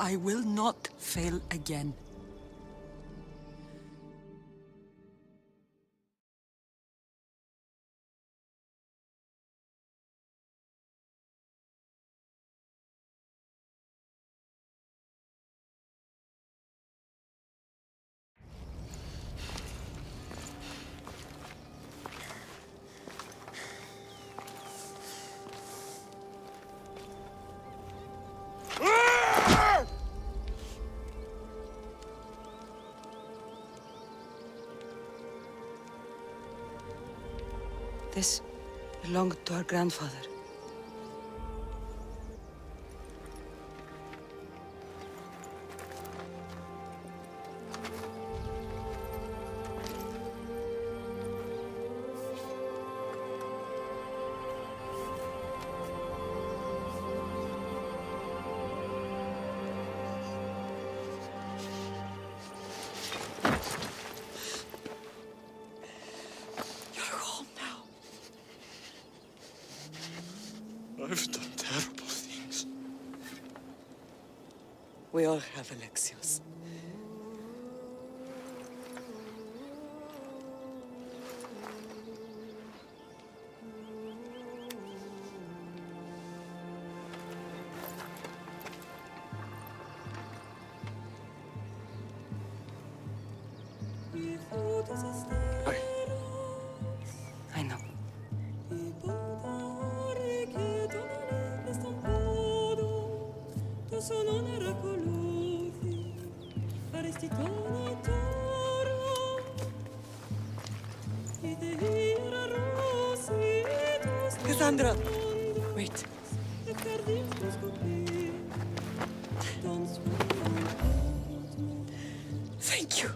I will not fail again. This belonged to our grandfather. I've done terrible things. We all have, Alexios. I know. Cassandra! Wait. Thank you.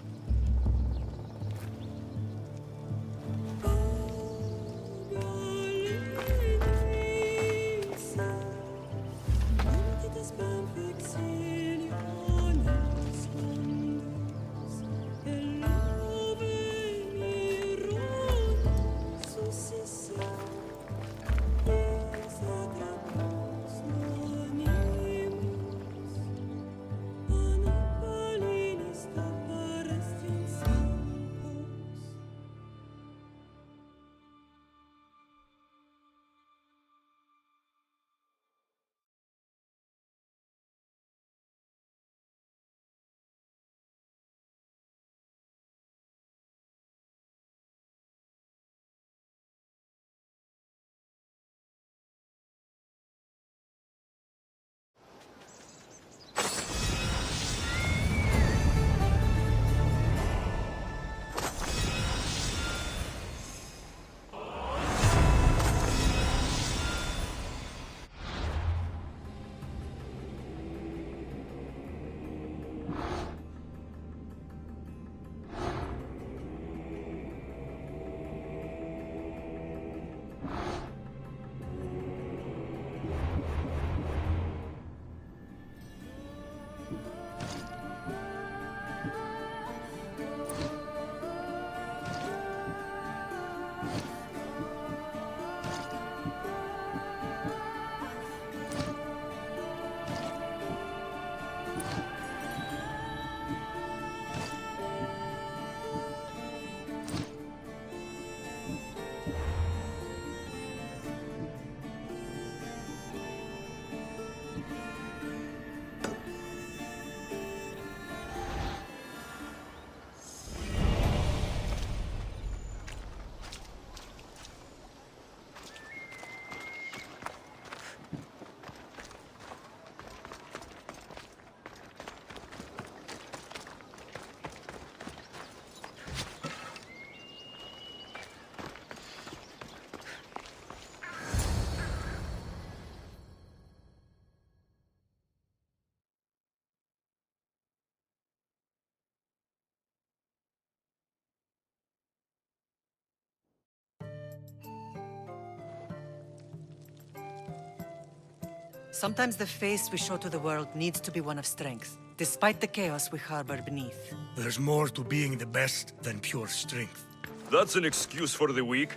Sometimes the face we show to the world needs to be one of strength, despite the chaos we harbor beneath. There's more to being the best than pure strength. That's an excuse for the weak.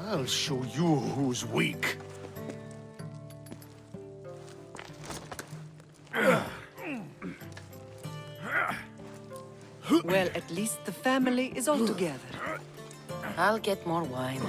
I'll show you who's weak. Well, at least the family is all together. I'll get more wine.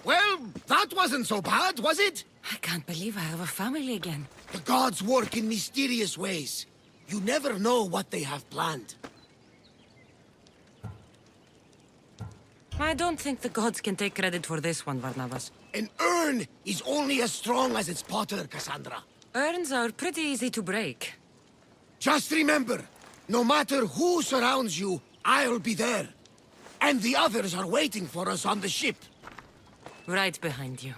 Well, that wasn't so bad, was it? I can't believe I have a family again. The gods work in mysterious ways. You never know what they have planned. I don't think the gods can take credit for this one, Barnabas. An urn is only as strong as its potter, Cassandra. Urns are pretty easy to break. Just remember, no matter who surrounds you, I'll be there. And the others are waiting for us on the ship. Right behind you.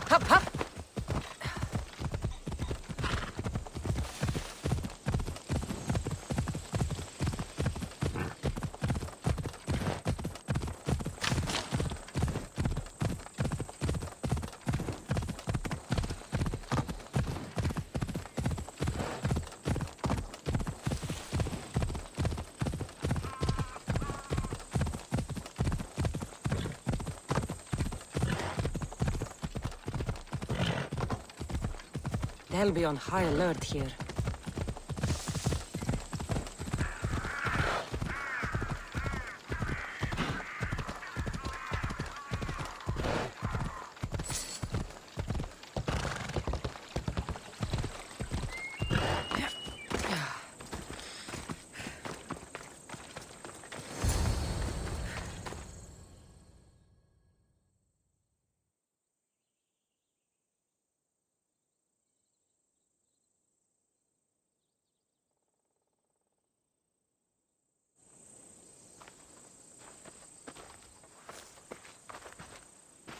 Hup, hup! They'll be on high alert here.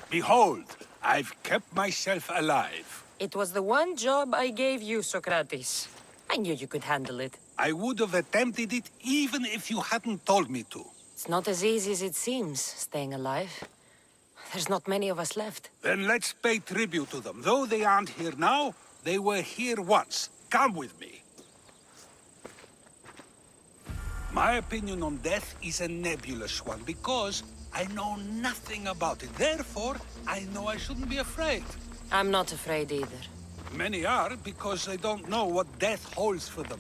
Behold, I've kept myself alive. It was the one job I gave you, Socrates. I knew you could handle it. I would have attempted it even if you hadn't told me to. It's not as easy as it seems, staying alive. There's not many of us left. Then let's pay tribute to them. Though they aren't here now, they were here once. Come with me. My opinion on death is a nebulous one because I know nothing about it. Therefore, I know I shouldn't be afraid. I'm not afraid either. Many are because they don't know what death holds for them.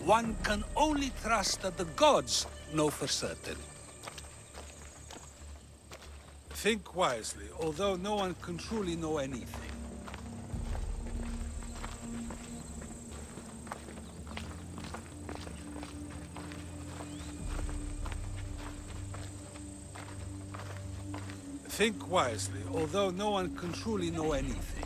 One can only trust that the gods know for certain. Think wisely, although no one can truly know anything. Think wisely, although no one can truly know anything.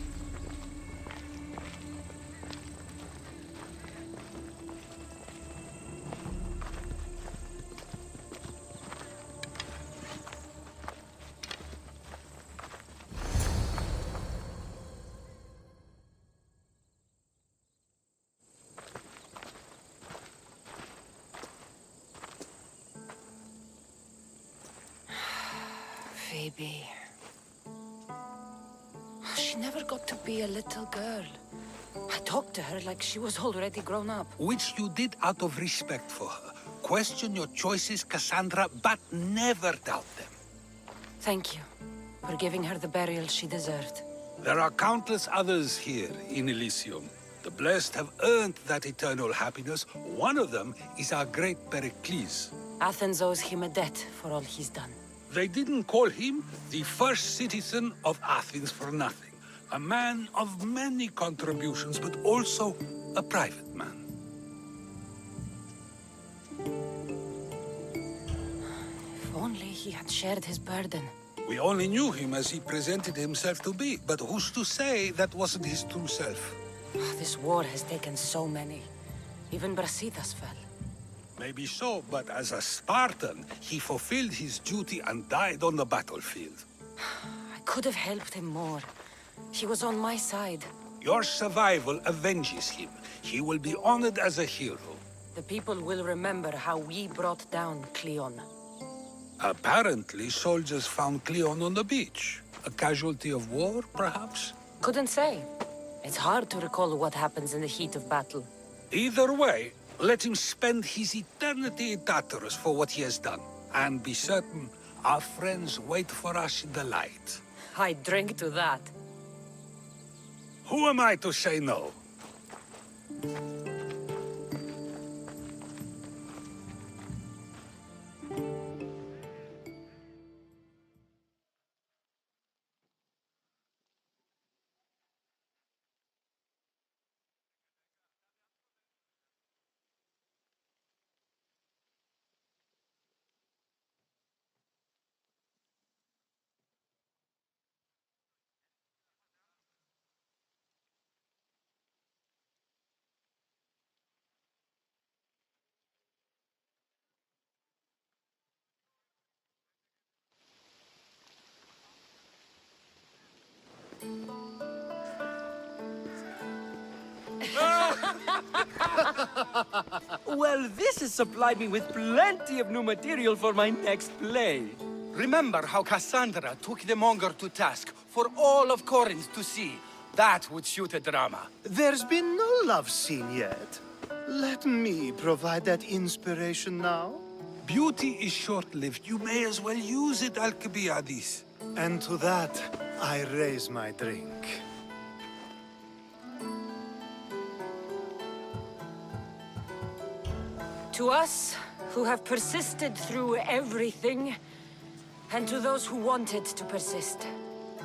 Phoebe. She never got to be a little girl. I talked to her like she was already grown up. Which you did out of respect for her. Question your choices, Cassandra, but never doubt them. Thank you for giving her the burial she deserved. There are countless others here in Elysium. The blessed have earned that eternal happiness. One of them is our great Pericles. Athens owes him a debt for all he's done. They didn't call him the first citizen of Athens for nothing. A man of many contributions, but also a private man. If only he had shared his burden. We only knew him as he presented himself to be, but who's to say that wasn't his true self? This war has taken so many. Even Brasidas fell. Maybe so, but as a Spartan, he fulfilled his duty and died on the battlefield. I could have helped him more. He was on my side. Your survival avenges him. He will be honored as a hero. The people will remember how we brought down Cleon. Apparently, soldiers found Cleon on the beach. A casualty of war, perhaps? Couldn't say. It's hard to recall what happens in the heat of battle. Either way, let him spend his eternity in Tartarus for what he has done. And be certain, our friends wait for us in the light. I drink to that. Who am I to say no? Well, this has supplied me with plenty of new material for my next play. Remember how Cassandra took the monger to task for all of Corinth to see? That would suit a drama. There's been no love scene yet. Let me provide that inspiration now. Beauty is short-lived. You may as well use it, Alcibiades. And to that, I raise my drink. To us, who have persisted through everything, and to those who wanted to persist.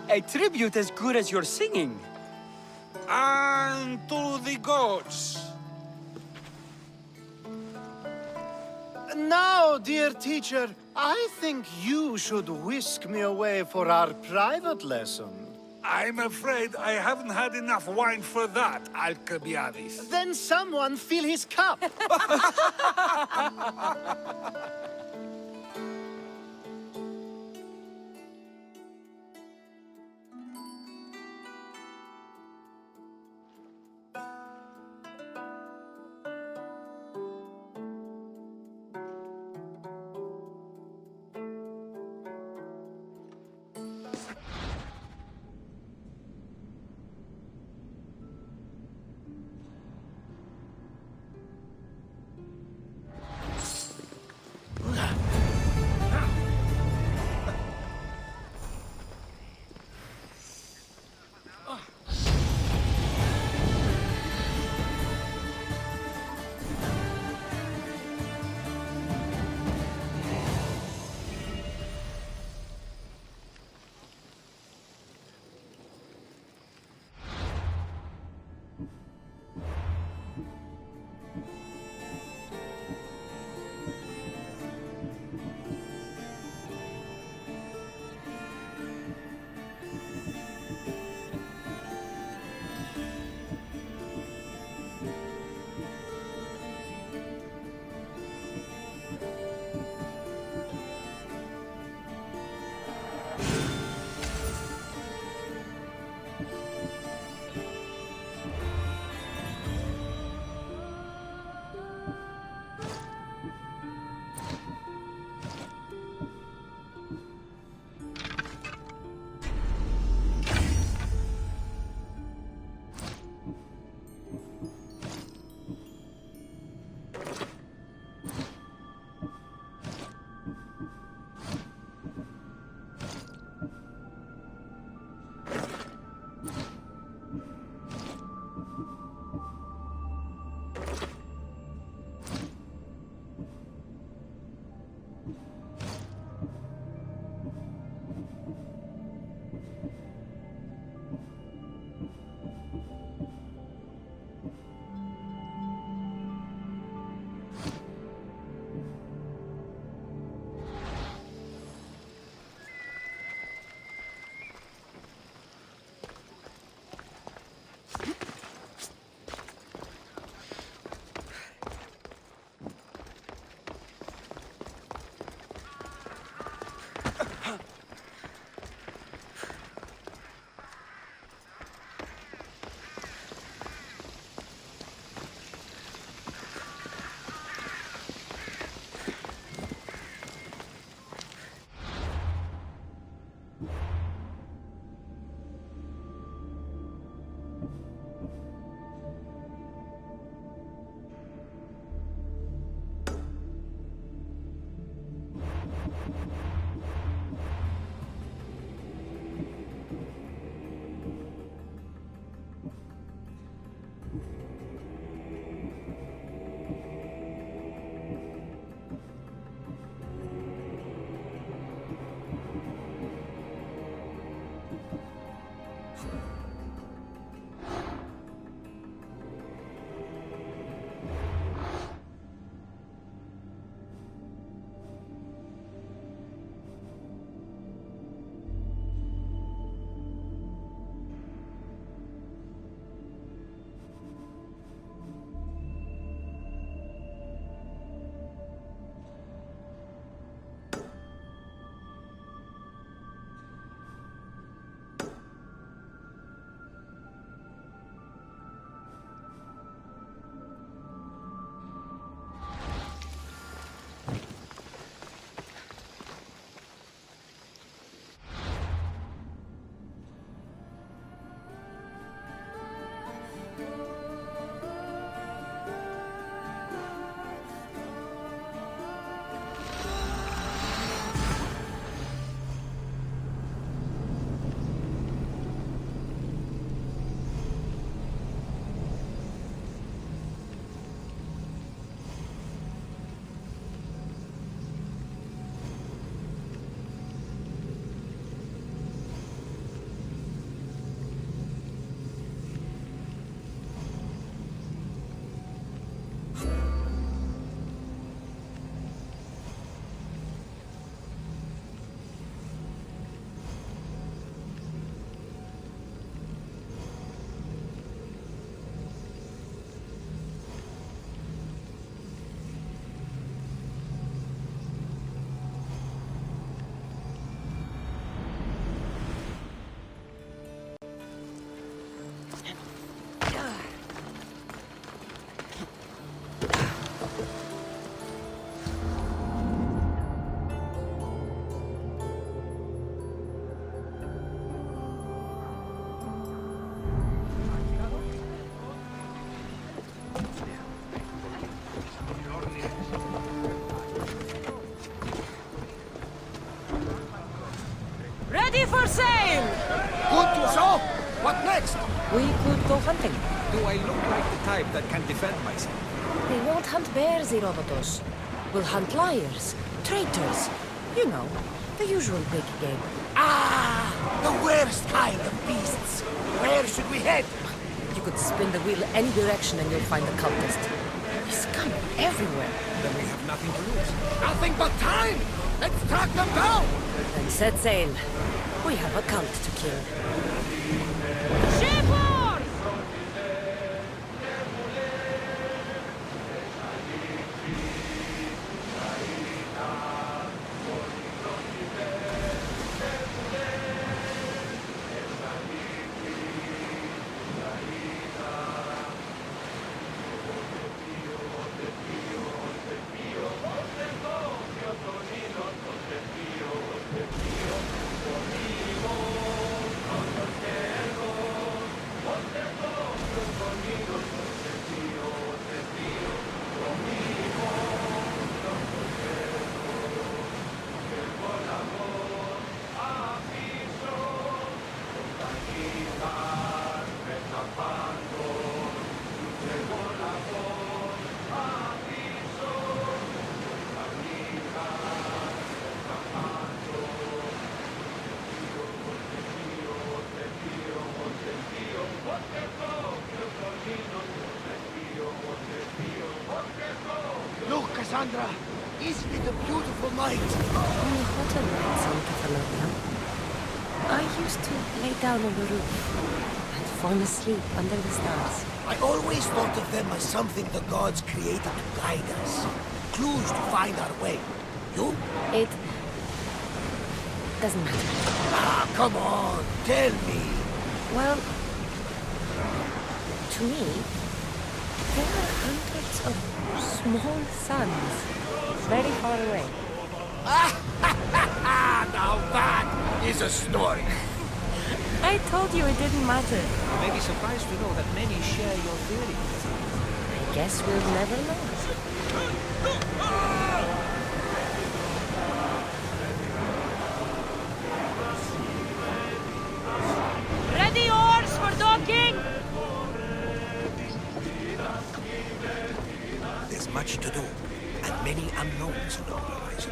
A tribute as good as your singing. And to the gods. Now, dear teacher, I think you should whisk me away for our private lesson. I'm afraid I haven't had enough wine for that, Alcibiades. Then someone fill his cup. We could go hunting. Do I look like the type that can defend myself? We won't hunt bears, Herodotus. We'll hunt liars, traitors. You know, the usual big game. Ah, the worst kind of beasts. Where should we head? You could spin the wheel any direction and you'll find the cultist. There's scum everywhere. Then we have nothing to lose. Nothing but time. Let's track them down. Then set sail. We have a cult to kill. Look, Cassandra. Isn't it a beautiful night? Only hotter nights on Catalonia. I used to lay down on the roof and fall asleep under the stars. I always thought of them as something the gods created to guide us. Clues to find our way. You? It doesn't matter. Ah, come on. Tell me. Well, to me, there are hundreds of small suns very far away. Now that is a story. I told you it didn't matter. You may be surprised to know that many share your theory. I guess we'll never know. Ready oars for docking! There's much to do, and many unknowns on the horizon.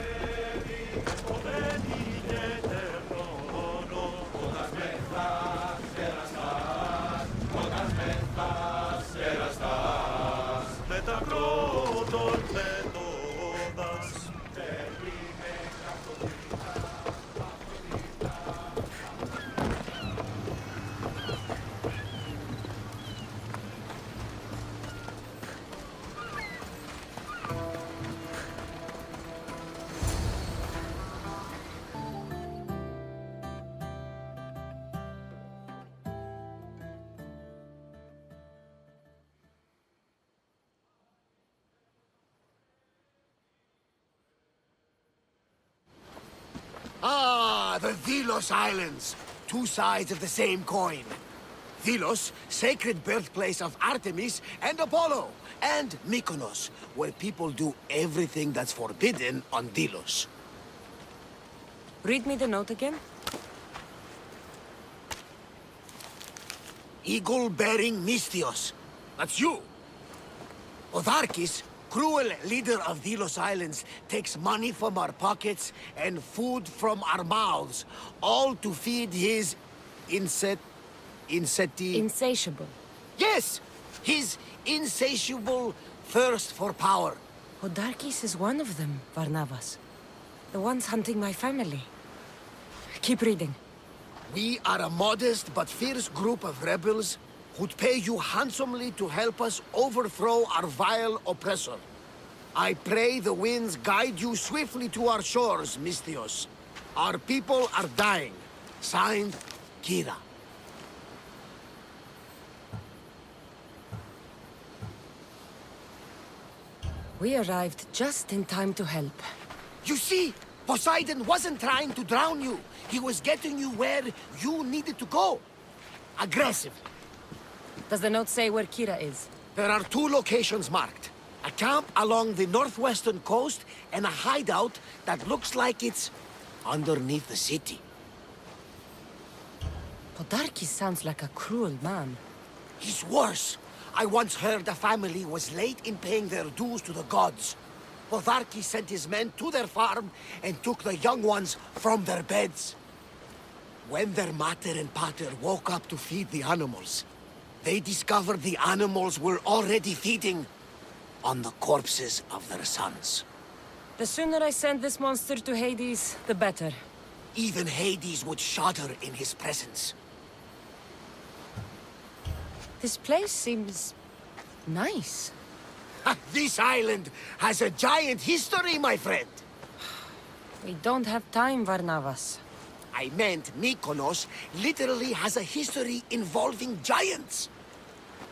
Ah, the Delos Islands. Two sides of the same coin. Delos, sacred birthplace of Artemis and Apollo. And Mykonos, where people do everything that's forbidden on Delos. Read me the note again. Eagle-bearing Mystios. That's you. Otharkis, cruel leader of Delos Islands, takes money from our pockets and food from our mouths, all to feed his Insatiable. Yes! His insatiable thirst for power. Odarkis is one of them, Varnavas. The ones hunting my family. Keep reading. We are a modest but fierce group of rebels who'd pay you handsomely to help us overthrow our vile oppressor. I pray the winds guide you swiftly to our shores, Mystios. Our people are dying. Signed, Kira. We arrived just in time to help. You see, Poseidon wasn't trying to drown you. He was getting you where you needed to go. Aggressive. Does the note say where Kira is? There are two locations marked. A camp along the northwestern coast and a hideout that looks like it's underneath the city. Podarkis sounds like a cruel man. He's worse. I once heard a family was late in paying their dues to the gods. Potharki sent his men to their farm and took the young ones from their beds. When their mater and pater woke up to feed the animals, they discovered the animals were already feeding on the corpses of their sons. The sooner I send this monster to Hades, the better. Even Hades would shudder in his presence. This place seems... nice. This island has a giant history, my friend. We don't have time, Varnavas. I meant Mykonos literally has a history involving giants.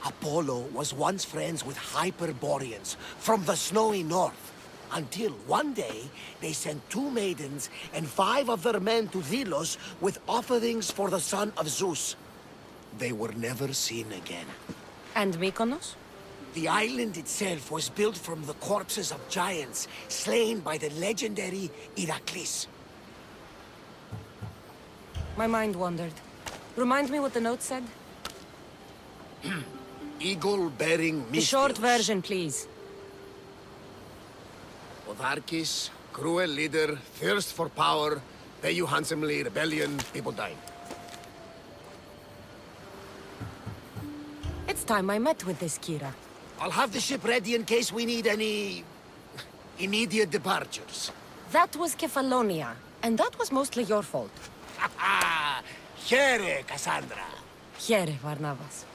Apollo was once friends with Hyperboreans from the snowy north, until one day they sent 2 maidens and 5 of their men to Delos with offerings for the son of Zeus. They were never seen again. And Mykonos? The island itself was built from the corpses of giants slain by the legendary Iraklis. My mind wandered. Remind me what the note said? Eagle-bearing The short Misthios. version, please. Potharkis, cruel leader, thirst for power, pay you handsomely, rebellion, people dying. It's time I met with this Kira. I'll have the ship ready in case we need any... immediate departures. That was Kefalonia, and that was mostly your fault. Ha ha! Here, Cassandra! Here, Varnavas.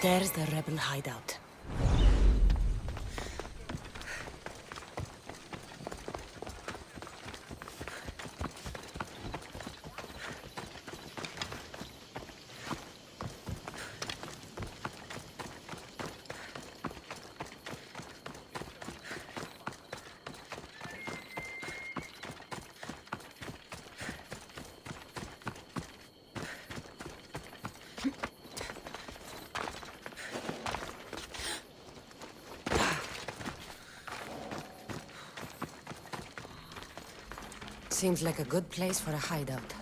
There's the rebel hideout. Seems like a good place for a hideout.